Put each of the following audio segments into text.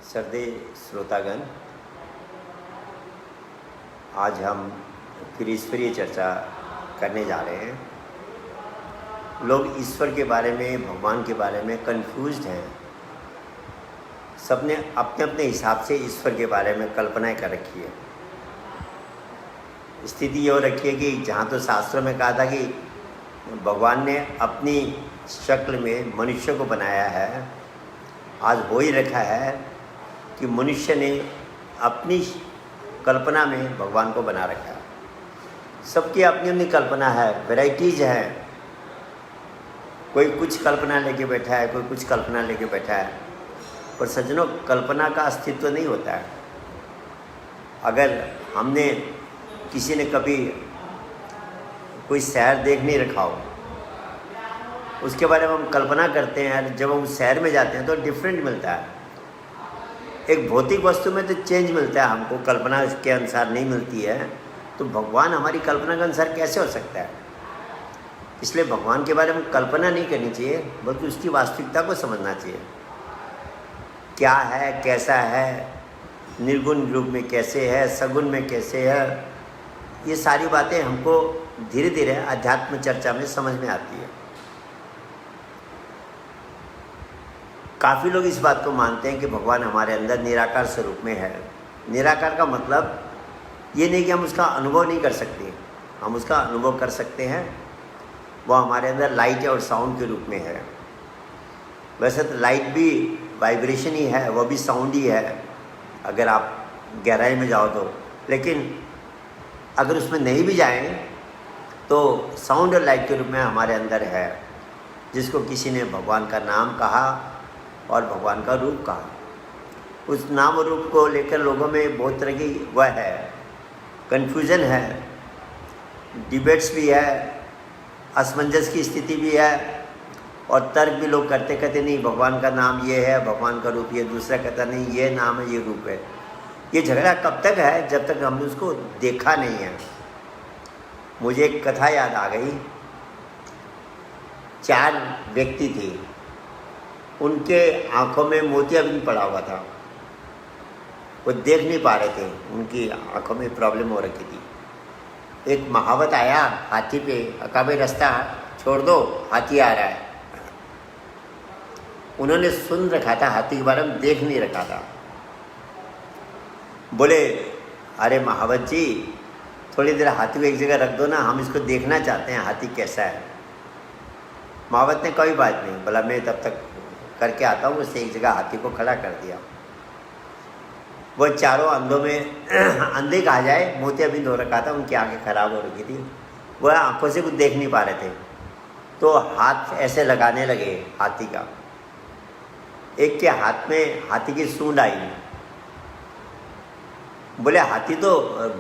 श्रद्धेय श्रोतागण, आज हम फिर ईश्वरीय चर्चा करने जा रहे हैं। लोग ईश्वर के बारे में, भगवान के बारे में कंफ्यूज्ड हैं। सबने अपने अपने हिसाब से ईश्वर के बारे में कल्पनाएं कर रखी है। स्थिति ये हो रखी है कि जहाँ तो शास्त्रों में कहा था कि भगवान ने अपनी शक्ल में मनुष्य को बनाया है, आज हो ही रखा है कि मनुष्य ने अपनी कल्पना में भगवान को बना रखा है। सबकी अपनी अपनी कल्पना है, वैराइटीज़ हैं। कोई कुछ कल्पना लेके बैठा है, कोई कुछ कल्पना लेके बैठा है, पर सज्जनों, कल्पना का अस्तित्व नहीं होता है। अगर हमने किसी ने कभी कोई शहर देख नहीं रखा हो, उसके बारे में हम कल्पना करते हैं, जब हम शहर में जाते हैं तो डिफरेंट मिलता है। एक भौतिक वस्तु में तो चेंज मिलता है, हमको कल्पना के अनुसार नहीं मिलती है। तो भगवान हमारी कल्पना के अनुसार कैसे हो सकता है? इसलिए भगवान के बारे में कल्पना नहीं करनी चाहिए, बल्कि उसकी वास्तविकता को समझना चाहिए। क्या है, कैसा है, निर्गुण रूप में कैसे है, सगुण में कैसे है, ये सारी बातें हमको धीरे धीरे अध्यात्म चर्चा में समझ में आती है। काफ़ी लोग इस बात को मानते हैं कि भगवान हमारे अंदर निराकार स्वरूप में है। निराकार का मतलब ये नहीं कि हम उसका अनुभव नहीं कर सकते, हम उसका अनुभव कर सकते हैं। वो हमारे अंदर लाइट और साउंड के रूप में है। वैसे तो लाइट भी वाइब्रेशन ही है, वो भी साउंड ही है अगर आप गहराई में जाओ तो। लेकिन अगर उसमें नहीं भी जाएं तो साउंड और लाइट के रूप में हमारे अंदर है, जिसको किसी ने भगवान का नाम कहा और भगवान का रूप कहा। उस नाम और रूप को लेकर लोगों में बहुत तरह की वह है, कन्फ्यूज़न है, डिबेट्स भी है, असमंजस की स्थिति भी है, और तर्क भी लोग करते कहते नहीं भगवान का नाम ये है, भगवान का रूप ये, दूसरा कहता नहीं ये नाम है, ये रूप है। ये झगड़ा कब तक है? जब तक हमने उसको देखा नहीं है। मुझे एक कथा याद आ गई। 4 व्यक्ति थे, उनके आंखों में मोतियाबिंद पड़ा हुआ था, वो देख नहीं पा रहे थे, उनकी आंखों में प्रॉब्लम हो रखी थी। एक महावत आया हाथी पे, अकाबे रास्ता छोड़ दो, हाथी आ रहा है। उन्होंने सुन रखा था हाथी के बारे में, देख नहीं रखा था। बोले, अरे महावत जी, थोड़ी देर हाथी को एक जगह रख दो ना, हम इसको देखना चाहते हैं हाथी कैसा है। महावत ने कोई बात नहीं, बोला मैं तब तक करके आता हूँ। उससे एक जगह हाथी को खड़ा कर दिया। वो चारों अंधों में अंधे कहा जाए, मोतियाबिंद हो रखा था, उनकी आंखें खराब हो रखी थी, वह आंखों से कुछ देख नहीं पा रहे थे। तो हाथ ऐसे लगाने लगे हाथी का। एक के हाथ में हाथी की सूंड आई। बोले हाथी तो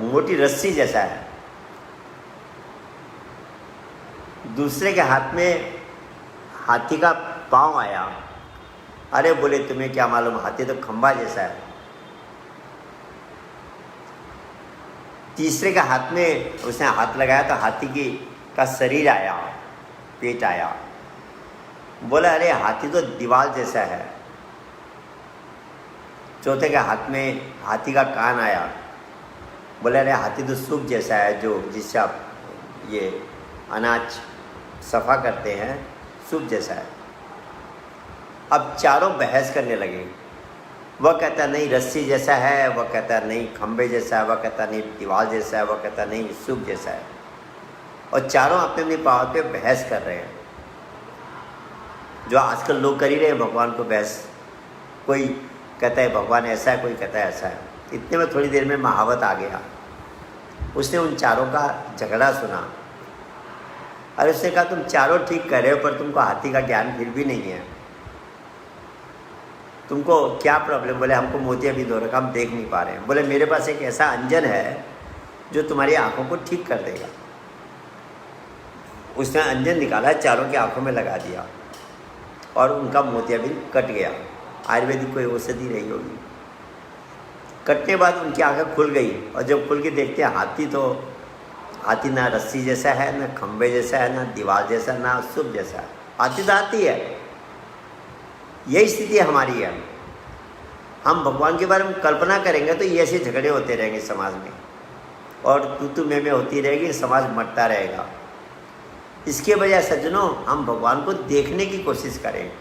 मोटी रस्सी जैसा है। दूसरे के हाथ में हाथी का पाँव आया। अरे बोले तुम्हें क्या मालूम, हाथी तो खंभा जैसा है। तीसरे के हाथ में उसने हाथ लगाया तो हाथी का शरीर आया, पेट आया। बोला अरे हाथी तो दीवार जैसा है। चौथे के हाथ में हाथी का कान आया। बोले अरे हाथी तो सूप जैसा है, जो जिससे आप ये अनाज सफ़ा करते हैं, सूप जैसा है। अब चारों बहस करने लगे। वह कहता नहीं रस्सी जैसा है, वह कहता नहीं खंबे जैसा है, वह कहता नहीं दीवार जैसा है, वह कहता नहीं सूप जैसा है। और चारों अपने अपनी पावर पे बहस कर रहे हैं, जो आजकल लोग कर ही रहे हैं भगवान को बहस। कोई कहता है भगवान ऐसा है, कोई कहता है ऐसा है। इतने में थोड़ी देर में महावत आ गया। उसने उन चारों का झगड़ा सुना। और उसने कहा तुम चारों ठीक कर रहे हो, पर तुमको हाथी का ज्ञान फिर भी नहीं है। तुमको क्या प्रॉब्लम? बोले हमको मोतियाबिंद हो रखा, हम देख नहीं पा रहे हैं। बोले मेरे पास एक ऐसा अंजन है जो तुम्हारी आंखों को ठीक कर देगा। उसने अंजन निकाला, चारों की आंखों में लगा दिया और उनका मोतियाबिंद कट गया। आयुर्वेदिक कोई औषधि रही होगी। कटने बाद उनकी आंखें खुल गई, और जब खुल के देखते हैं हाथी ना रस्सी जैसा है, ना खंबे जैसा है, ना दीवार जैसा, ना सूप जैसा है। हाथी तो हाथी है। यही स्थिति हमारी है। हम भगवान के बारे में कल्पना करेंगे तो ये ऐसे झगड़े होते रहेंगे समाज में, और तू में होती रहेगी, समाज मरता रहेगा। इसके बजाय सज्जनों, हम भगवान को देखने की कोशिश करें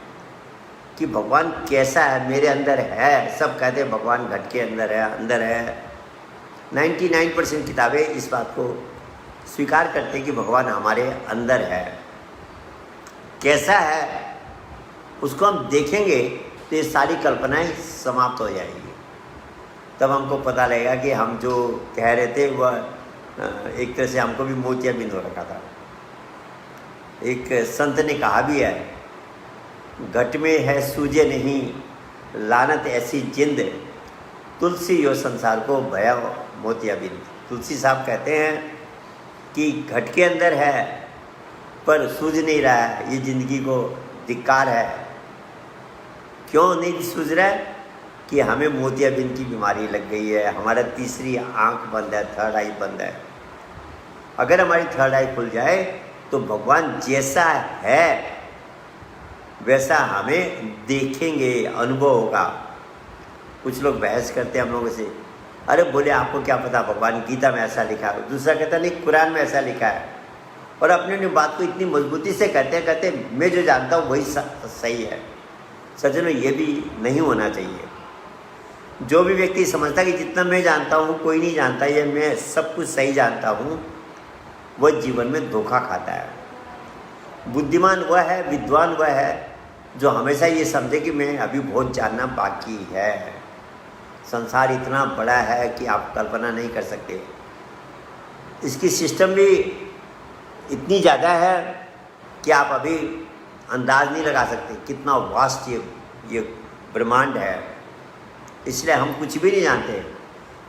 कि भगवान कैसा है, मेरे अंदर है। सब कहते हैं भगवान घट के अंदर है। 99% किताबें इस बात को स्वीकार करते हैं कि भगवान हमारे अंदर है। कैसा है उसको हम देखेंगे तो ये सारी कल्पनाएं समाप्त हो जाएगी। तब हमको पता लगेगा कि हम जो कह रहे थे वह एक तरह से हमको भी मोतियाबिंद हो रखा था। एक संत ने कहा भी है, घट में है सूझे नहीं, लानत ऐसी जिंद, तुलसी यो संसार को भया मोतियाबिंद। तुलसी साहब कहते हैं कि घट के अंदर है पर सूझ नहीं रहा है, ये जिंदगी को धिक्कार है। क्यों नहीं सूझ रहा है? कि हमें मोतियाबिंद की बीमारी लग गई है, हमारा तीसरी आंख बंद है, थर्ड आई बंद है। अगर हमारी थर्ड आई खुल जाए तो भगवान जैसा है वैसा हमें देखेंगे, अनुभव होगा। कुछ लोग बहस करते हैं हम लोगों से, अरे बोले आपको क्या पता, भगवान गीता में ऐसा लिखा है। दूसरा कहता नहीं, कुरान में ऐसा लिखा है। और अपने बात को इतनी मजबूती से कहते मैं जो जानता हूँ वही सही है। सज्जनों, ये भी नहीं होना चाहिए। जो भी व्यक्ति समझता है कि जितना मैं जानता हूँ कोई नहीं जानता, ये मैं सब कुछ सही जानता हूँ, वह जीवन में धोखा खाता है। बुद्धिमान वह है, विद्वान वह है जो हमेशा ये समझे कि मैं अभी बहुत जानना बाकी है। संसार इतना बड़ा है कि आप कल्पना नहीं कर सकते। इसकी सिस्टम भी इतनी ज़्यादा है कि आप अभी अंदाज नहीं लगा सकते कितना वास्ट ये ब्रह्मांड है। इसलिए हम कुछ भी नहीं जानते।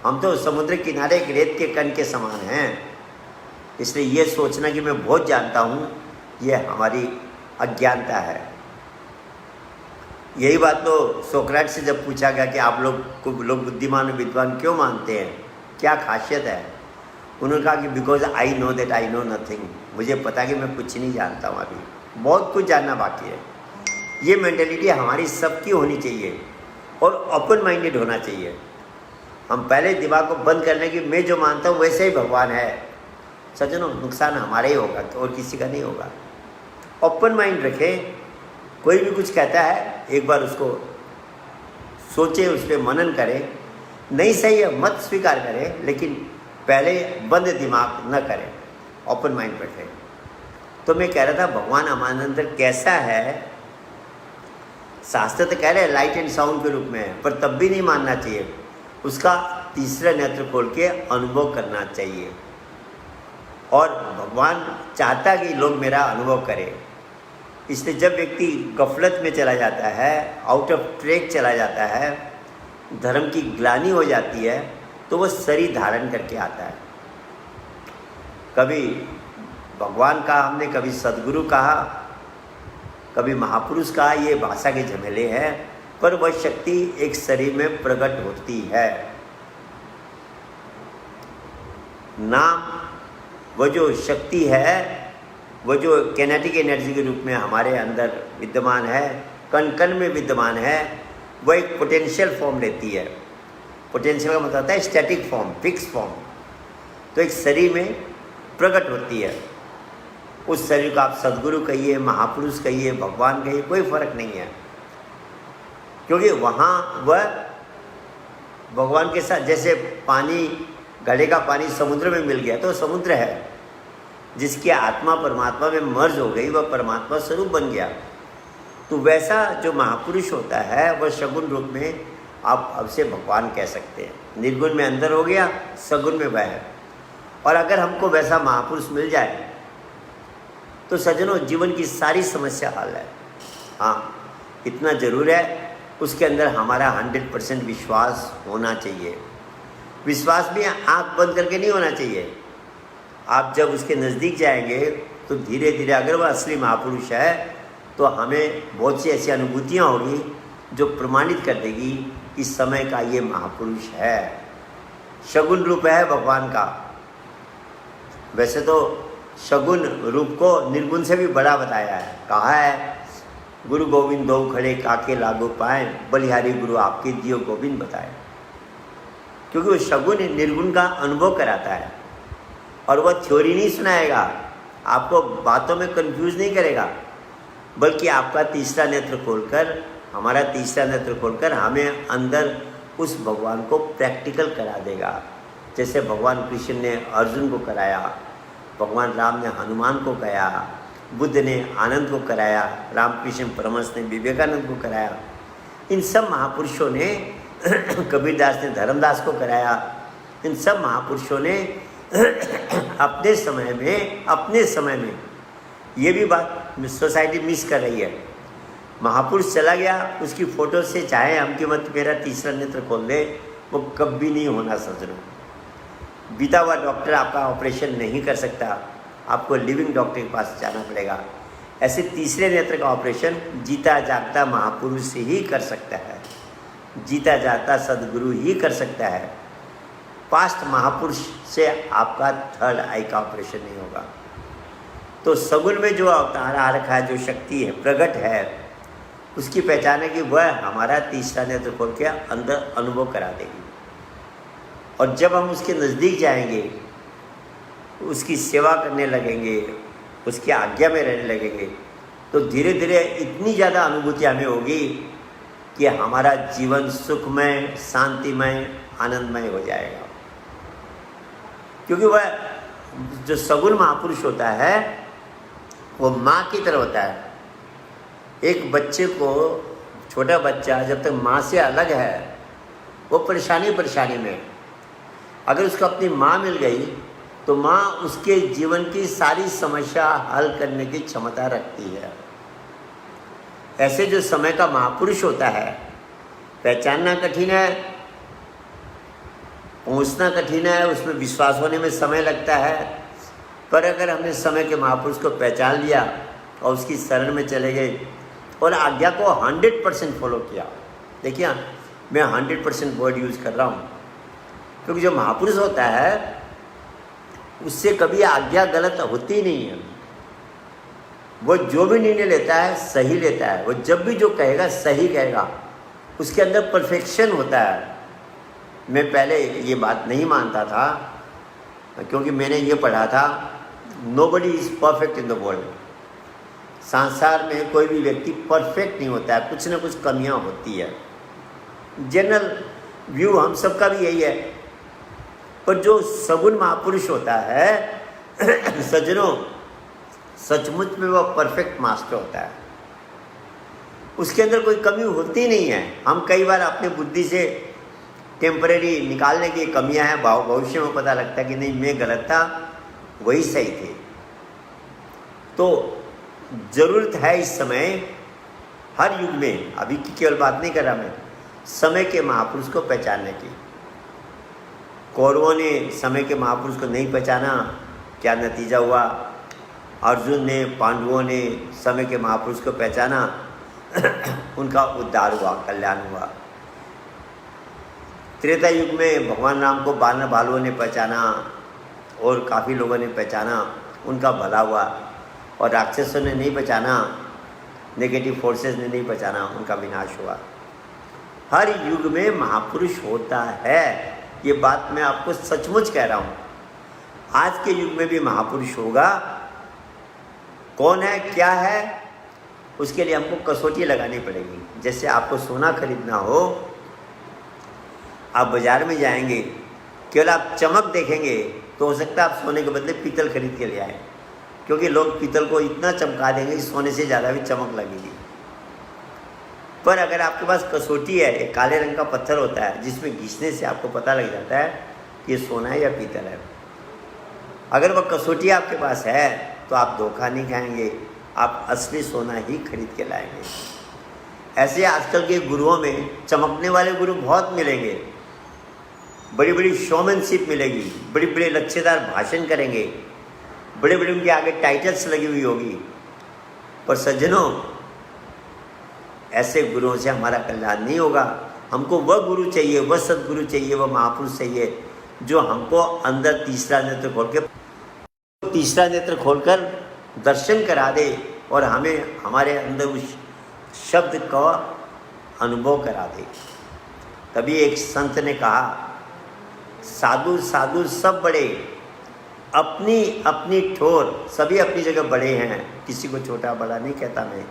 हम तो समुद्र किनारे एक रेत के कण के समान हैं। इसलिए ये सोचना कि मैं बहुत जानता हूँ, ये हमारी अज्ञानता है। यही बात तो सोक्रेटिस से जब पूछा गया कि आप लोग बुद्धिमान और विद्वान क्यों मानते हैं, क्या खासियत है, उन्होंने कहा कि because I know that I know nothing. मुझे पता कि मैं कुछ नहीं जानता हूँ, अभी बहुत कुछ जानना बाकी है। ये मेंटेलिटी हमारी सबकी होनी चाहिए और ओपन माइंडेड होना चाहिए। हम पहले दिमाग को बंद करने की, मैं जो मानता हूँ वैसे ही भगवान है। सज्जनों, नुकसान हमारा ही होगा और किसी का नहीं होगा। ओपन माइंड रखें। कोई भी कुछ कहता है एक बार उसको सोचे, उस पर मनन करें। नहीं सही है मत स्वीकार करें, लेकिन पहले बंद दिमाग न करें, ओपन माइंड रखें। तो मैं कह रहा था भगवान हमारे अंदर कैसा है। शास्त्र तो कह रहे हैं लाइट एंड साउंड के रूप में है, पर तब भी नहीं मानना चाहिए। उसका तीसरा नेत्र खोल के अनुभव करना चाहिए। और भगवान चाहता कि लोग मेरा अनुभव करें। इसलिए जब व्यक्ति गफलत में चला जाता है, आउट ऑफ ट्रैक चला जाता है, धर्म की ग्लानि हो जाती है, तो वह शरीर धारण करके आता है। कभी भगवान कहा हमने, कभी सदगुरु कहा, कभी महापुरुष कहा, ये भाषा के झमेले हैं, पर वह शक्ति एक शरीर में प्रकट होती है। नाम वह जो शक्ति है, वह जो कैनेटिक एनर्जी के रूप में हमारे अंदर विद्यमान है, कण कण में विद्यमान है, वह एक पोटेंशियल फॉर्म लेती है। पोटेंशियल का मतलब होता है स्टैटिक फॉर्म, फिक्स फॉर्म। तो एक शरीर में प्रकट होती है। उस शरीर को आप सदगुरु कहिए, महापुरुष कहिए, भगवान कहिए, कोई फर्क नहीं है। क्योंकि वहाँ वह भगवान के साथ, जैसे पानी, घड़े का पानी समुद्र में मिल गया तो समुद्र है। जिसकी आत्मा परमात्मा में मर्ज हो गई, वह परमात्मा स्वरूप बन गया। तो वैसा जो महापुरुष होता है वह सगुण रूप में आप अब से भगवान कह सकते हैं। निर्गुण में अंदर हो गया, सगुण में वह है। और अगर हमको वैसा महापुरुष मिल जाए तो सज्जनों, जीवन की सारी समस्या हल है। हाँ, इतना जरूर है, उसके अंदर हमारा 100% विश्वास होना चाहिए। विश्वास भी आँख बंद करके नहीं होना चाहिए। आप जब उसके नज़दीक जाएंगे तो धीरे धीरे, अगर वह असली महापुरुष है तो हमें बहुत सी ऐसी अनुभूतियाँ होगी जो प्रमाणित कर देगी कि समय का ये महापुरुष है। शगुन रूप है भगवान का। वैसे तो शगुन रूप को निर्गुण से भी बड़ा बताया है। कहा है गुरु गोविंद दो खड़े काके लागो पाए, बलिहारी गुरु आपके दियो गोविंद बताए। क्योंकि वो सगुण निर्गुण का अनुभव कराता है और वह थ्योरी नहीं सुनाएगा, आपको बातों में कंफ्यूज नहीं करेगा, बल्कि आपका तीसरा नेत्र खोलकर, हमारा तीसरा नेत्र खोलकर हमें अंदर उस भगवान को प्रैक्टिकल करा देगा। जैसे भगवान कृष्ण ने अर्जुन को कराया, भगवान राम ने हनुमान को कराया, बुद्ध ने आनंद को कराया, रामकृष्ण परमहंस ने विवेकानंद को कराया। इन सब महापुरुषों ने कबीरदास ने धर्मदास को कराया। इन सब महापुरुषों ने अपने समय में ये भी बात सोसाइटी मिस कर रही है। महापुरुष चला गया, उसकी फ़ोटो से चाहे हम कि मत मेरा तीसरा नेत्र खोल दे, वो कभी नहीं होना सजनों। बीता हुआ डॉक्टर आपका ऑपरेशन नहीं कर सकता, आपको लिविंग डॉक्टर के पास जाना पड़ेगा। ऐसे तीसरे नेत्र का ऑपरेशन जीता जागता महापुरुष से ही कर सकता है, जीता जागता सदगुरु ही कर सकता है। पास्ट महापुरुष से आपका थर्ड आई का ऑपरेशन नहीं होगा। तो सगुण में जो अवतार आ रखा है, जो शक्ति है, प्रकट है, उसकी पहचान है कि वह हमारा तीसरा नेत्र खोल के अंदर अनुभव करा देगी। और जब हम उसके नज़दीक जाएंगे, उसकी सेवा करने लगेंगे, उसकी आज्ञा में रहने लगेंगे, तो धीरे धीरे इतनी ज़्यादा अनुभूति हमें होगी कि हमारा जीवन सुखमय, शांतिमय, आनंदमय हो जाएगा। क्योंकि वह जो सगुण महापुरुष होता है वो माँ की तरह होता है। एक बच्चे को, छोटा बच्चा जब तक माँ से अलग है वो परेशानी में, अगर उसको अपनी माँ मिल गई तो माँ उसके जीवन की सारी समस्या हल करने की क्षमता रखती है। ऐसे जो समय का महापुरुष होता है, पहचानना कठिन है, पहुँचना कठिन है, उसमें विश्वास होने में समय लगता है, पर अगर हमने समय के महापुरुष को पहचान लिया और उसकी शरण में चले गए और आज्ञा को 100% फॉलो किया। देखिए मैं 100% वर्ड यूज़ कर रहा हूँ, क्योंकि जो महापुरुष होता है उससे कभी आज्ञा गलत होती नहीं है। वो जो भी निर्णय लेता है सही लेता है, वो जब भी जो कहेगा सही कहेगा, उसके अंदर परफेक्शन होता है। मैं पहले ये बात नहीं मानता था, क्योंकि मैंने ये पढ़ा था nobody is perfect in the world. संसार में कोई भी व्यक्ति परफेक्ट नहीं होता है, कुछ ना कुछ कमियां होती है। जनरल व्यू हम सबका भी यही है। पर जो सगुण महापुरुष होता है सज्जनों, सचमुच में वह परफेक्ट मास्टर होता है, उसके अंदर कोई कमी होती नहीं है। हम कई बार अपने बुद्धि से टेम्परेरी निकालने की कमियां हैं, भविष्य में पता लगता है कि नहीं मैं गलत था, वही सही थे। तो ज़रूरत है इस समय, हर युग में, अभी की केवल बात नहीं कर रहा मैं, समय के महापुरुष को पहचानने की। कौरवों ने समय के महापुरुष को नहीं पहचाना, क्या नतीजा हुआ? अर्जुन ने, पांडवों ने समय के महापुरुष को पहचाना, उनका उद्धार हुआ, कल्याण हुआ। त्रेता युग में भगवान राम को बानर भालुओं ने पहचाना और काफ़ी लोगों ने पहचाना, उनका भला हुआ। और राक्षसों ने नहीं पहचाना, नेगेटिव फोर्सेस ने नहीं पहचाना, उनका विनाश हुआ। हर युग में महापुरुष होता है, ये बात मैं आपको सचमुच कह रहा हूँ। आज के युग में भी महापुरुष होगा। कौन है, क्या है, उसके लिए हमको कसौटी लगानी पड़ेगी। जैसे आपको सोना खरीदना हो, आप बाज़ार में जाएंगे, केवल आप चमक देखेंगे तो हो सकता है आप सोने के बदले पीतल खरीद के ले आए, क्योंकि लोग पीतल को इतना चमका देंगे कि सोने से ज़्यादा भी चमक लगेगी। पर अगर आपके पास कसौटी है, एक काले रंग का पत्थर होता है जिसमें घिसने से आपको पता लग जाता है कि ये सोना है या पीतल है। अगर वह कसौटी आपके पास है तो आप धोखा नहीं खाएंगे, आप असली सोना ही खरीद के लाएंगे। ऐसे आजकल के गुरुओं में चमकने वाले गुरु बहुत मिलेंगे, बड़ी बड़ी शोमैनशिप मिलेगी, बड़ी बड़े लच्छेदार भाषण करेंगे, बड़े बड़े उनके आगे टाइटल्स लगी हुई होगी। पर सज्जनों, ऐसे गुरुओं से हमारा कल्याण नहीं होगा। हमको वह गुरु चाहिए, वह सदगुरु चाहिए, वह महापुरुष चाहिए जो हमको अंदर तीसरा नेत्र खोलकर दर्शन करा दे और हमें हमारे अंदर शब्द का अनुभव करा दे। तभी एक संत ने कहा, साधु साधु सब बड़े, अपनी अपनी ठोर, सभी अपनी जगह बड़े हैं, किसी को छोटा बड़ा नहीं कहता मैं।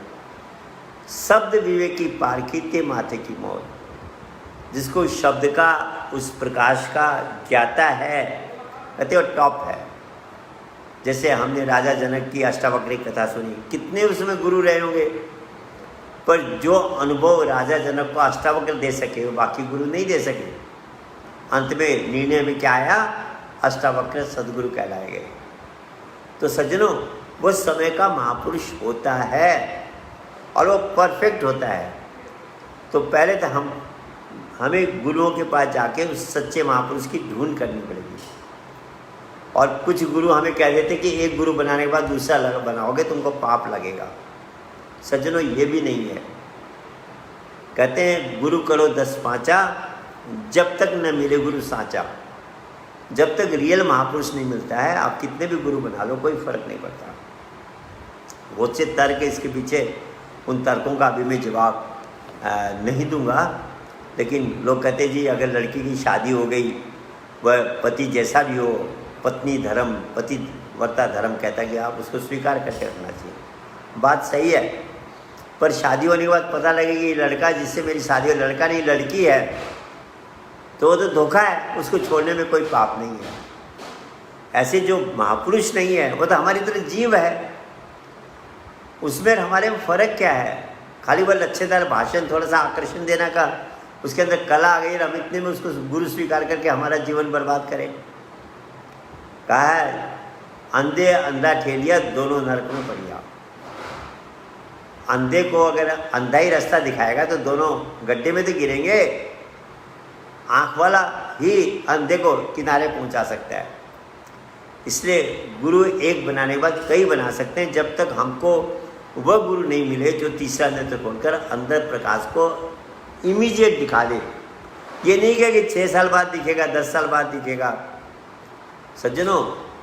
शब्द विवेक की पारखी ते माथे की मोर। जिसको शब्द का, उस प्रकाश का ज्ञाता है, कहते वो टॉप है। जैसे हमने राजा जनक की अष्टावक्र कथा सुनी, कितने उसमें गुरु रहे होंगे, पर जो अनुभव राजा जनक को अष्टावक्र दे सके वो बाकी गुरु नहीं दे सके। अंत में निर्णय में क्या आया, अष्टावक्र सदगुरु कहलाए गए। तो सज्जनों, वो समय का महापुरुष होता है और वो परफेक्ट होता है। तो पहले तो हमें गुरुओं के पास जाके उस सच्चे महापुरुष की ढूंढ करनी पड़ेगी। और कुछ गुरु हमें कह देते कि एक गुरु बनाने के बाद दूसरा बनाओगे तुमको पाप लगेगा। सज्जनों, ये भी नहीं है। कहते हैं गुरु करो 10 पाँचा, जब तक न मिले गुरु साचा। जब तक रियल महापुरुष नहीं मिलता है, आप कितने भी गुरु बना लो, कोई फर्क नहीं पड़ता। बहुत से तर्क इसके पीछे, उन तर्कों का अभी मैं जवाब नहीं दूंगा। लेकिन लोग कहते जी अगर लड़की की शादी हो गई, वह पति जैसा भी हो, पत्नी धर्म पति वर्ता धर्म कहता है कि आप उसको स्वीकार करके रखना चाहिए। बात सही है, पर शादी होने के बाद पता लगेगी लड़का जिससे मेरी शादी हो लड़का नहीं लड़की है, तो वो तो धोखा है, उसको छोड़ने में कोई पाप नहीं है। ऐसे जो महापुरुष नहीं है वो तो हमारी तरह जीव है, उसमें हमारे में फ़र्क क्या है। खाली वह लच्छेदार भाषण, थोड़ा सा आकर्षण देना का, उसके अंदर कला आ गई, हम इतने में उसको गुरु स्वीकार करके हमारा जीवन बर्बाद करें। कहा है अंधे अंधा ठेलिया, दोनों नरक में पड़िया। अंधे को अगर अंधा ही रास्ता दिखाएगा तो दोनों गड्ढे में तो गिरेंगे। आँख वाला ही अंधे को किनारे पहुंचा सकता है। इसलिए गुरु एक बनाने के बाद कई बना सकते हैं, जब तक हमको वह गुरु नहीं मिले जो तीसरा नेत्र खोलकर अंदर प्रकाश को इमीडिएट दिखा दे। ये नहीं कहे कि 6 साल बाद दिखेगा, 10 साल बाद दिखेगा। सज्जनों,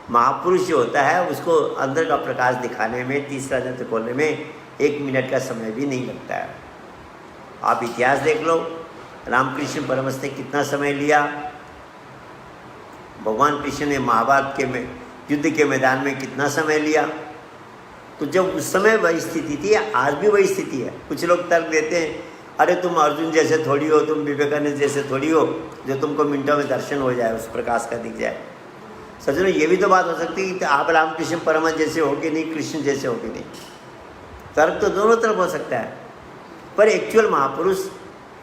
महापुरुष जो होता है उसको अंदर का प्रकाश दिखाने में, तीसरा नेत्र खोलने में 1 मिनट का समय भी नहीं लगता है। आप इतिहास देख लो, रामकृष्ण परमहंस ने कितना समय लिया। भगवान कृष्ण ने महाभारत के युद्ध के मैदान में कितना समय लिया। तो जब उस समय वही स्थिति थी, आज भी वही स्थिति है। कुछ लोग तर्क देते हैं, अरे तुम अर्जुन जैसे थोड़ी हो, तुम विवेकानंद जैसे थोड़ी हो, जो तुमको मिनटों में दर्शन हो जाए, उस प्रकाश का दिख जाए। सज्जनों, ये भी तो बात हो सकती है कि आप रामकृष्ण परमहंस जैसे हो कि नहीं, कृष्ण जैसे हो कि नहीं। तर्क तो दोनों तरफ हो सकता है, पर एक्चुअल महापुरुष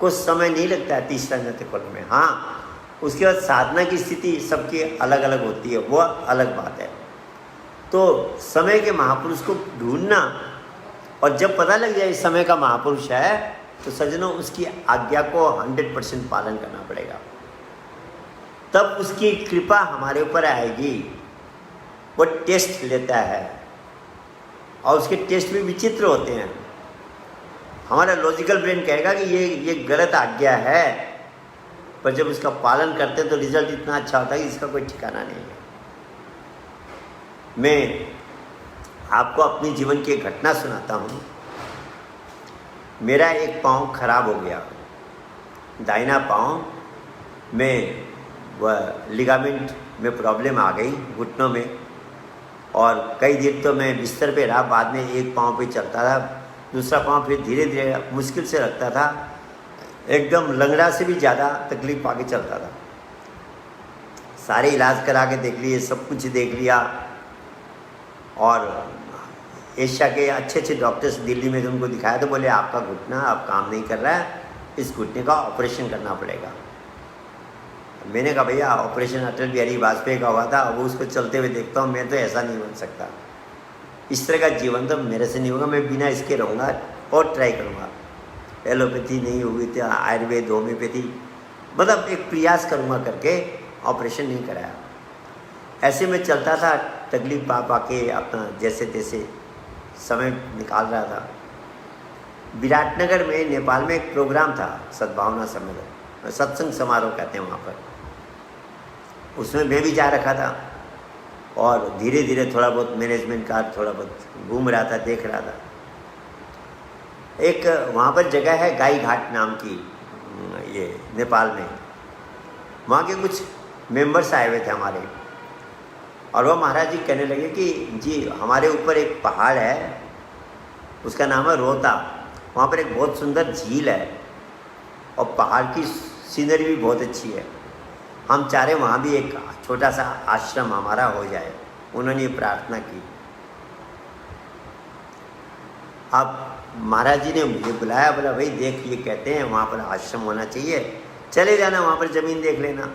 को समय नहीं लगता है तीसरा नेत्र खोलने में। हाँ, उसके बाद साधना की स्थिति सबकी अलग अलग होती है, वो अलग बात है। तो समय के महापुरुष को ढूंढना, और जब पता लग जाए इस समय का महापुरुष है, तो सज्जनों उसकी आज्ञा को 100% पालन करना पड़ेगा। तब उसकी कृपा हमारे ऊपर आएगी। वो टेस्ट लेता है और उसके टेस्ट भी विचित्र होते हैं। हमारा लॉजिकल ब्रेन कहेगा कि ये गलत आज्ञा है, पर जब उसका पालन करते हैं तो रिजल्ट इतना अच्छा होता है कि इसका कोई ठिकाना नहीं है। मैं आपको अपनी जीवन की एक घटना सुनाता हूँ। मेरा एक पाँव खराब हो गया, दाहिना पाँव में वह लिगामेंट में प्रॉब्लम आ गई घुटनों में, और कई दिन तो मैं बिस्तर पे रहा। बाद में एक पाँव पे चलता था, दूसरा पाँव फिर धीरे धीरे मुश्किल से रखता था, एकदम लंगड़ा से भी ज़्यादा तकलीफ आके चलता था। सारे इलाज करा के देख लिए, सब कुछ देख लिया, और एशिया के अच्छे अच्छे डॉक्टर्स दिल्ली में उनको दिखाया तो बोले आपका घुटना अब काम नहीं कर रहा है, इस घुटने का ऑपरेशन करना पड़ेगा। मैंने कहा भैया ऑपरेशन अटल बिहारी वाजपेयी का हुआ था, वो उसको चलते हुए देखता हूँ, मैं तो ऐसा नहीं बन सकता। इस तरह का जीवन तो मेरे से नहीं होगा, मैं बिना इसके रहूँगा और ट्राई करूँगा। एलोपैथी नहीं हुई थी, आयुर्वेद, होम्योपैथी, मतलब एक प्रयास करूँगा करके ऑपरेशन नहीं कराया। ऐसे में चलता था, तकलीफ पा के अपना जैसे तैसे समय निकाल रहा था। विराटनगर में नेपाल में एक प्रोग्राम था, सद्भावना सम्मेलन, सत्संग समारोह कहते हैं वहाँ पर। उसमें मैं भी जा रखा था, और धीरे धीरे थोड़ा बहुत मैनेजमेंट का थोड़ा बहुत घूम रहा था, देख रहा था। एक वहाँ पर जगह है गाई घाट नाम की, ये नेपाल में। वहाँ के कुछ मेंबर्स आए हुए थे हमारे, और वो महाराज जी कहने लगे कि जी हमारे ऊपर एक पहाड़ है, उसका नाम है रोहता। वहाँ पर एक बहुत सुंदर झील है और पहाड़ की सीनरी भी बहुत अच्छी है। हम चाह रहे वहाँ भी एक छोटा सा आश्रम हमारा हो जाए। उन्होंने ये प्रार्थना की। अब महाराज जी ने मुझे बुलाया, बोला भाई देख ये कहते हैं वहाँ पर आश्रम होना चाहिए, चले जाना, वहाँ पर ज़मीन देख लेना।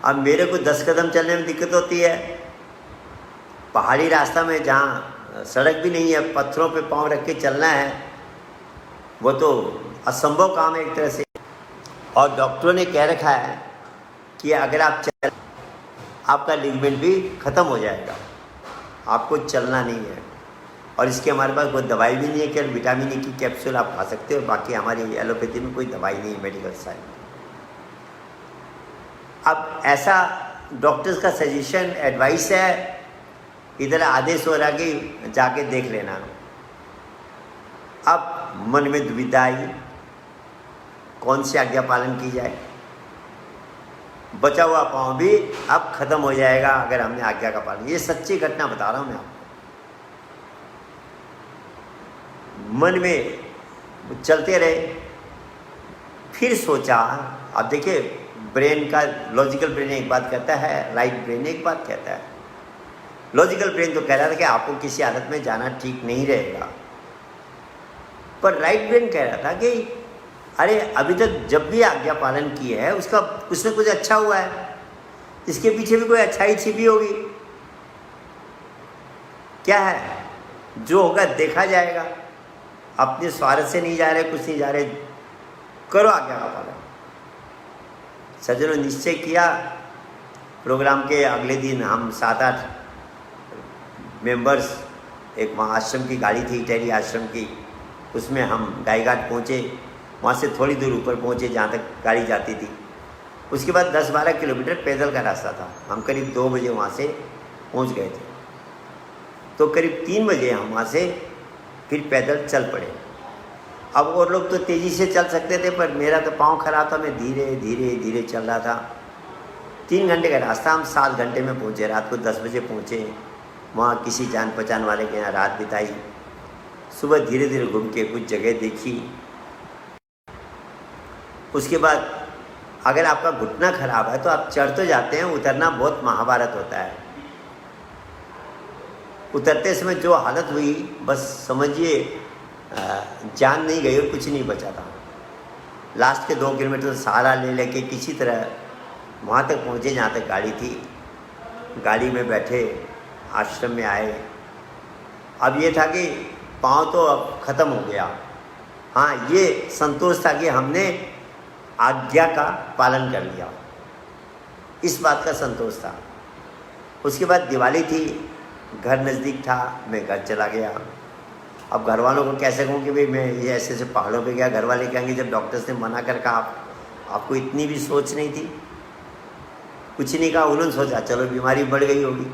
अब मेरे को 10 कदम चलने में दिक्कत होती है, पहाड़ी रास्ता में जहाँ सड़क भी नहीं है, पत्थरों पे पाँव रख के चलना है, वो तो असंभव काम है एक तरह से। और डॉक्टरों ने कह रखा है कि अगर आप चल, आपका लिगामेंट भी ख़त्म हो जाएगा, आपको चलना नहीं है। और इसके हमारे पास कोई दवाई भी नहीं है, केवल विटामिन ई की कैप्सूल आप खा सकते हो, बाकी हमारी एलोपैथी में कोई दवाई नहीं है, मेडिकल साइड। अब ऐसा डॉक्टर्स का सजेशन एडवाइस है, इधर आदेश हो रहा कि जाके देख लेना। अब मन में दुविधा आई, कौन सी आज्ञा पालन की जाए। बचा हुआ पाँव भी अब खत्म हो जाएगा अगर हमने आज्ञा का पालन। ये सच्ची घटना बता रहा हूँ मैं आपको। मन में चलते रहे, फिर सोचा। अब देखिए ब्रेन का, लॉजिकल ब्रेन एक बात कहता है, राइट ब्रेन एक बात कहता है। लॉजिकल ब्रेन तो कह रहा था कि आपको किसी हालत में जाना ठीक नहीं रहेगा, पर राइट ब्रेन कह रहा था कि अरे अभी तक जब भी आज्ञा पालन की है उसका कुछ न कुछ अच्छा हुआ है, इसके पीछे भी कोई अच्छाई छिपी होगी। क्या है, जो होगा देखा जाएगा। अपने स्वार्थ से नहीं जा रहे, कुछ नहीं जा रहे, करो आज्ञा का पालन। सज्जनों निश्चय किया। प्रोग्राम के अगले दिन हम 7-8 मेंबर्स, एक वहाँ आश्रम की गाड़ी थी, टेरी आश्रम की, उसमें हम गाईघाट पहुँचे। वहाँ से थोड़ी दूर ऊपर पहुँचे जहाँ तक गाड़ी जाती थी। उसके बाद 10-12 किलोमीटर पैदल का रास्ता था। हम करीब 2 बजे वहाँ से पहुँच गए थे, तो करीब 3 बजे हम वहाँ से फिर पैदल चल पड़े। अब और लोग तो तेज़ी से चल सकते थे, पर मेरा तो पाँव खराब था, मैं धीरे धीरे धीरे चल रहा था। 3 घंटे का रास्ता हम 7 घंटे में पहुँचे। रात को 10 बजे पहुँचे, वहाँ किसी जान पहचान वाले के यहाँ रात बिताई। सुबह धीरे धीरे घूम के कुछ जगह देखी। उसके बाद अगर आपका घुटना खराब है तो आप चढ़ तो जाते हैं, उतरना बहुत महाभारत होता है। उतरते समय जो हालत हुई, बस समझिए जान नहीं गई और कुछ नहीं बचा था। लास्ट के 2 किलोमीटर सहारा ले लेके किसी तरह वहाँ तक पहुँचे जहाँ तक गाड़ी थी। गाड़ी में बैठे, आश्रम में आए। अब ये था कि पाँव तो अब ख़त्म हो गया। हाँ, ये संतोष था कि हमने आज्ञा का पालन कर लिया, इस बात का संतोष था। उसके बाद दिवाली थी, घर नज़दीक था, मैं घर चला गया। अब घर वालों को कैसे कहूँ कि भाई मैं ये ऐसे ऐसे पहाड़ों पे गया। घर वाले कहेंगे जब डॉक्टर्स ने मना कर कहा, आपको इतनी भी सोच नहीं थी। कुछ नहीं कहा, उन्होंने सोचा चलो बीमारी बढ़ गई होगी।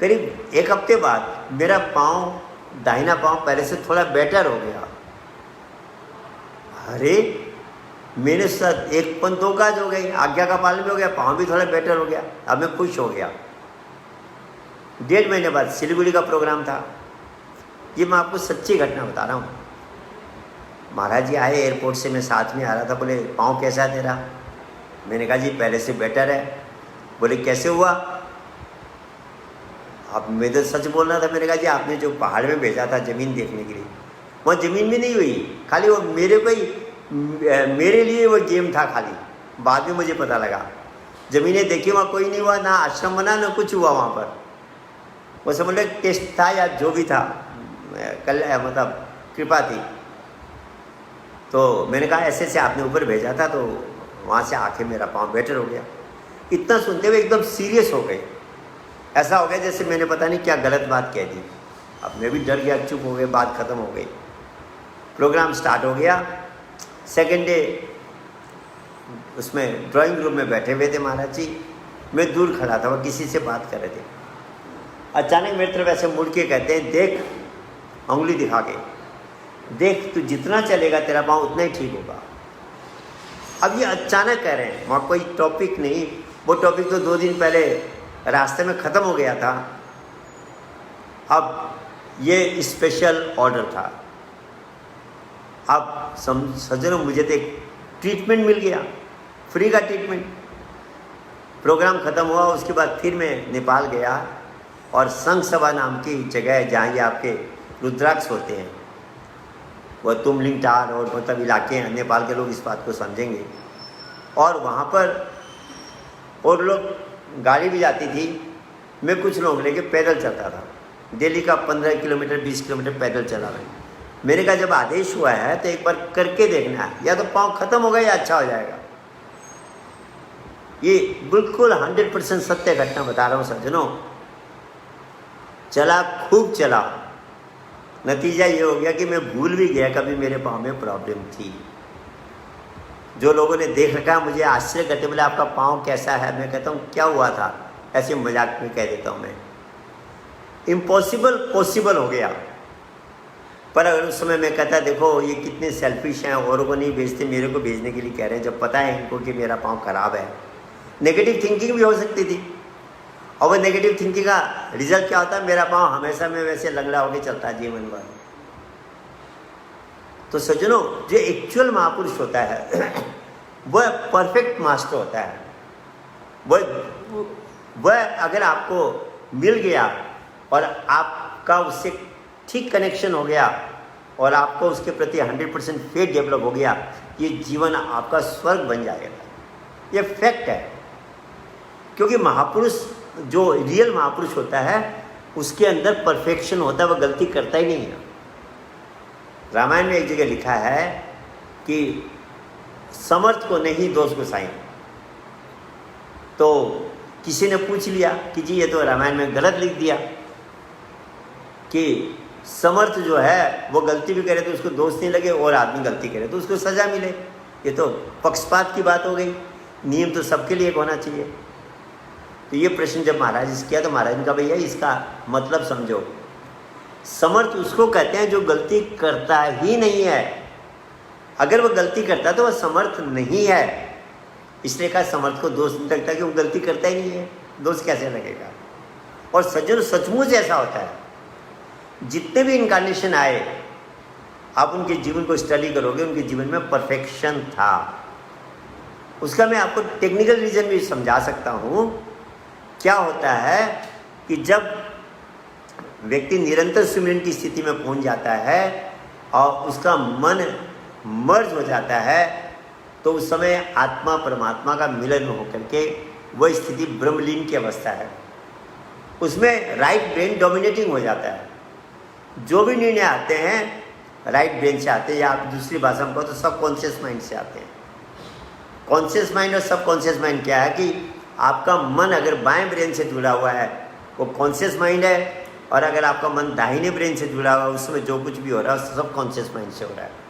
करीब 1 हफ्ते बाद मेरा पाँव, दाहिना पाँव पहले से थोड़ा बेटर हो गया। अरे मेरे साथ 1-2 काज हो गई, आज्ञा का पालन भी हो गया, पाँव भी थोड़ा बेटर हो गया। अब मैं खुश हो गया। 1.5 महीने बाद सिलीगुड़ी का प्रोग्राम था। ये मैं आपको सच्ची घटना बता रहा हूँ। महाराज जी आए एयरपोर्ट से, मैं साथ में आ रहा था। बोले पाँव कैसा है तेरा? मैंने कहा जी पहले से बेटर है। बोले कैसे हुआ? अब मैं तो सच बोल रहा था। मैंने कहा जी आपने जो पहाड़ में भेजा था ज़मीन देखने के लिए, वहाँ ज़मीन भी नहीं हुई, खाली वो मेरे लिए वो गेम था खाली। बाद में मुझे पता लगा ज़मीनें देखी, वहाँ कोई नहीं हुआ, ना आश्रम बना ना कुछ हुआ वहाँ पर। वो समझ लो टेस्ट था या जो भी था, कल मतलब कृपा थी। तो मैंने कहा ऐसे ऐसे आपने ऊपर भेजा था, तो वहाँ से आके मेरा पाँव बेटर हो गया। इतना सुनते हुए एकदम सीरियस हो गए। ऐसा हो गया जैसे मैंने पता नहीं क्या गलत बात कह दी। अब मैं भी डर गया, चुप हो गए, बात ख़त्म हो गई। प्रोग्राम स्टार्ट हो गया। सेकेंड डे उसमें ड्राइंग रूम में बैठे हुए थे महाराज जी। मैं दूर खड़ा था, वो किसी से बात कर रहे थे। अचानक मेरी तरफ ऐसे मुड़ के कहते हैं, देख, उंगली दिखा के। देख तू जितना चलेगा तेरा पाँव उतना ही ठीक होगा। अब ये अचानक कह रहे हैं, वहाँ कोई टॉपिक नहीं, वो टॉपिक तो 2 दिन पहले रास्ते में ख़त्म हो गया था। अब ये स्पेशल ऑर्डर था। अब सज्जनों मुझे तो एक ट्रीटमेंट मिल गया, फ्री का ट्रीटमेंट। प्रोग्राम ख़त्म हुआ, उसके बाद फिर मैं नेपाल गया और संघ सभा नाम की जगह है जहाँ ये आपके रुद्राक्ष होते हैं, वह तुमलिंग टार और मतलब इलाके हैं, नेपाल के लोग इस बात को समझेंगे। और वहाँ पर और लोग गाड़ी भी जाती थी, मैं कुछ लोग लेके पैदल चलता था। दिल्ली का 15 किलोमीटर 20 किलोमीटर पैदल चला मैं। मेरे का जब आदेश हुआ है तो एक बार करके देखना है, या तो पाँव खत्म हो गया या अच्छा हो जाएगा। ये बिल्कुल 100% सत्य घटना बता रहा हूँ सज्जनों। चला, खूब चला, नतीजा ये हो गया कि मैं भूल भी गया कभी मेरे पाँव में प्रॉब्लम थी। जो लोगों ने देख रखा मुझे आश्चर्य करते, बोले आपका पाँव कैसा है? मैं कहता हूँ क्या हुआ था, ऐसे मजाक में कह देता हूँ मैं। इम्पॉसिबल पॉसिबल हो गया। पर अगर उस समय मैं कहता देखो ये कितने सेल्फिश हैं, औरों को नहीं भेजते, मेरे को भेजने के लिए कह रहे हैं, जब पता है इनको कि मेरा पाँव खराब है। नेगेटिव थिंकिंग भी हो सकती थी, और वो नेगेटिव थिंकिंग का रिजल्ट क्या होता है, मेरा पाँव हमेशा में वैसे लंगड़ा होकर चलता है जीवन भर। तो सज्जनों, जो एक्चुअल महापुरुष होता है वह परफेक्ट मास्टर होता है। वह अगर आपको मिल गया और आपका उससे ठीक कनेक्शन हो गया और आपको उसके प्रति 100% फेथ डेवलप हो गया, ये जीवन आपका स्वर्ग बन जाएगा। ये फैक्ट है। क्योंकि महापुरुष, जो रियल महापुरुष होता है, उसके अंदर परफेक्शन होता है, वह गलती करता ही नहीं है। रामायण में एक जगह लिखा है कि समर्थ को नहीं दोष गोसाई। तो किसी ने पूछ लिया कि जी ये तो रामायण में गलत लिख दिया कि समर्थ जो है वो गलती भी करे तो उसको दोष नहीं लगे, और आदमी गलती करे तो उसको सज़ा मिले। ये तो पक्षपात की बात हो गई, नियम तो सबके लिए होना चाहिए। तो ये प्रश्न जब महाराज जी किया तो महाराज ने कहा भैया इसका मतलब समझो, समर्थ उसको कहते हैं जो गलती करता ही नहीं है। अगर वो गलती करता तो वह समर्थ नहीं है। इसलिए कहा समर्थ को दोष नहीं लगता कि वो गलती करता ही नहीं है, दोष कैसे लगेगा। और सज्जन सचमुच ऐसा होता है, जितने भी इनकारनेशन आए आप उनके जीवन को स्टडी करोगे, उनके जीवन में परफेक्शन था। उसका मैं आपको टेक्निकल रीजन भी समझा सकता हूँ। क्या होता है कि जब व्यक्ति निरंतर सिमरन की स्थिति में पहुंच जाता है और उसका मन मर्ज हो जाता है, तो उस समय आत्मा परमात्मा का मिलन होकर के वह स्थिति ब्रह्मलीन की अवस्था है। उसमें राइट ब्रेन डोमिनेटिंग हो जाता है। जो भी निर्णय आते हैं राइट ब्रेन से आते हैं, या आप दूसरी भाषा में कहो तो सब कॉन्शियस माइंड से आते हैं। कॉन्शियस माइंड और सब कॉन्शियस माइंड क्या है कि आपका मन अगर बाएं ब्रेन से जुड़ा हुआ है वो कॉन्शियस माइंड है, और अगर आपका मन दाहिने ब्रेन से जुड़ा हुआ है उसमें जो कुछ भी हो रहा है सब कॉन्शियस माइंड से हो रहा है।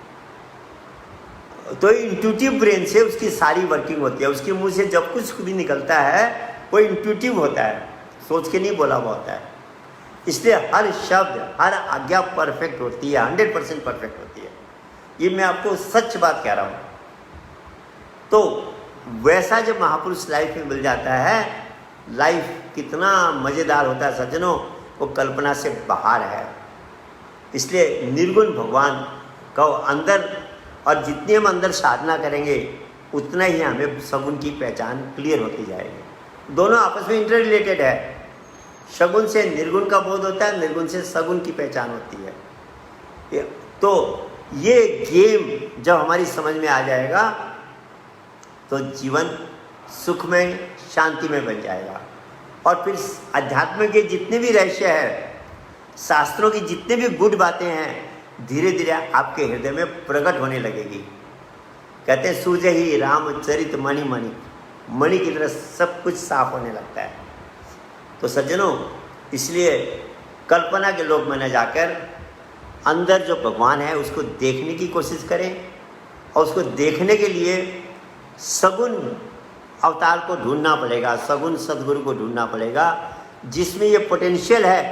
तो इंट्यूटिव ब्रेन से उसकी सारी वर्किंग होती है। उसके मुंह से जब कुछ भी निकलता है वो इंट्यूटिव होता है, सोच के नहीं बोला हुआ होता है। इसलिए हर शब्द, हर आज्ञा परफेक्ट होती है, 100% परफेक्ट होती है। ये मैं आपको सच बात कह रहा हूँ। तो वैसा जब महापुरुष लाइफ में मिल जाता है, लाइफ कितना मज़ेदार होता है सज्जनों, वो कल्पना से बाहर है। इसलिए निर्गुण भगवान का अंदर, और जितनी हम अंदर साधना करेंगे उतना ही हमें सगुण की पहचान क्लियर होती जाएगी। दोनों आपस में इंटर रिलेटेड है। सगुण से निर्गुण का बोध होता है, निर्गुण से सगुण की पहचान होती है। तो ये गेम जब हमारी समझ में आ जाएगा तो जीवन सुखमय शांतिमय बन जाएगा। और फिर अध्यात्म के जितने भी रहस्य है, शास्त्रों की जितने भी गुड बातें हैं, धीरे धीरे आपके हृदय में प्रकट होने लगेगी। कहते हैं सूझे ही रामचरित मणि मणि, मणि की तरह सब कुछ साफ होने लगता है। तो सज्जनों, इसलिए कल्पना के लोक में न जाकर अंदर जो भगवान है उसको देखने की कोशिश करें, और उसको देखने के लिए सगुण अवतार को ढूंढना पड़ेगा, सगुण सद्गुरु को ढूंढना पड़ेगा, जिसमें ये पोटेंशियल है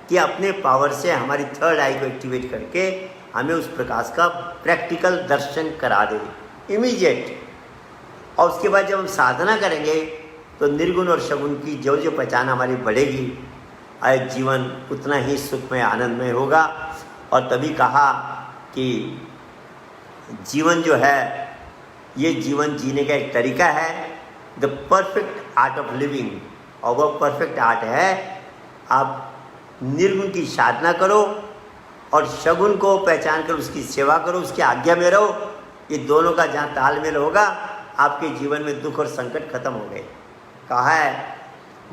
कि अपने पावर से हमारी थर्ड आई को एक्टिवेट करके हमें उस प्रकाश का प्रैक्टिकल दर्शन करा दे, इमीडिएट। और उसके बाद जब हम साधना करेंगे तो निर्गुण और सगुण की जो जो पहचान हमारी बढ़ेगी, आज जीवन उतना ही सुखमय आनंदमय होगा। और तभी कहा कि जीवन जो है ये जीवन जीने का एक तरीका है, the perfect art of living. और वह परफेक्ट आर्ट है आप निर्गुण की साधना करो और सगुण को पहचान कर उसकी सेवा करो, उसकी आज्ञा में रहो। ये दोनों का जहाँ तालमेल होगा आपके जीवन में दुख और संकट खत्म हो गए। कहा है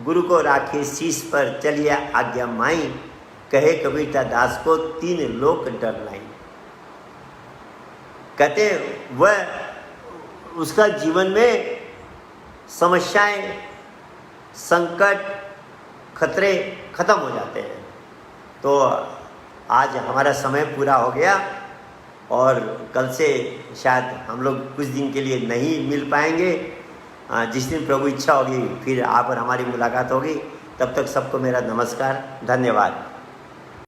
गुरु को राखे शीश पर चलिए आज्ञा माई, कहे कबीरदास दास को तीन लोक डर नहीं। कहते वह उसका जीवन में समस्याएं, संकट, खतरे खत्म हो जाते हैं। तो आज हमारा समय पूरा हो गया और कल से शायद हम लोग कुछ दिन के लिए नहीं मिल पाएंगे। जिस दिन प्रभु इच्छा होगी फिर आप और हमारी मुलाकात होगी। तब तक सबको मेरा नमस्कार, धन्यवाद।